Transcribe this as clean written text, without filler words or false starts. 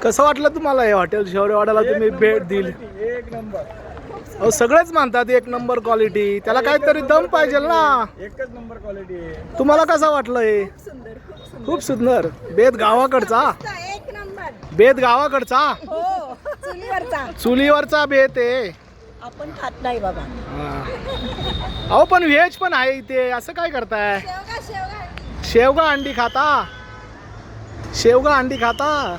कसं वाटलं तुम्हाला हे हॉटेल शौर्यवाडाला तुम्ही भेट दिली? एक नंबर. अहो सगळेच म्हणतात एक नंबर क्वालिटी, त्याला काहीतरी दम पाहिजे ना. एकच नंबर क्वालिटी आहे. तुम्हाला कसं वाटलं हे? खूप सुंदर. बेत गावाकडचा, एक नंबर. बेत गावाकडचा, हो, चुलीवरचा. चुलीवरचा बेत आहे. आपण खात नाही बाबा. हा. अहो पण व्हेज पण आहे इथे, असं काय करताय? शेवगा शेवगा. शेवगा अंडी खाता, शेवगा अंडी खाता.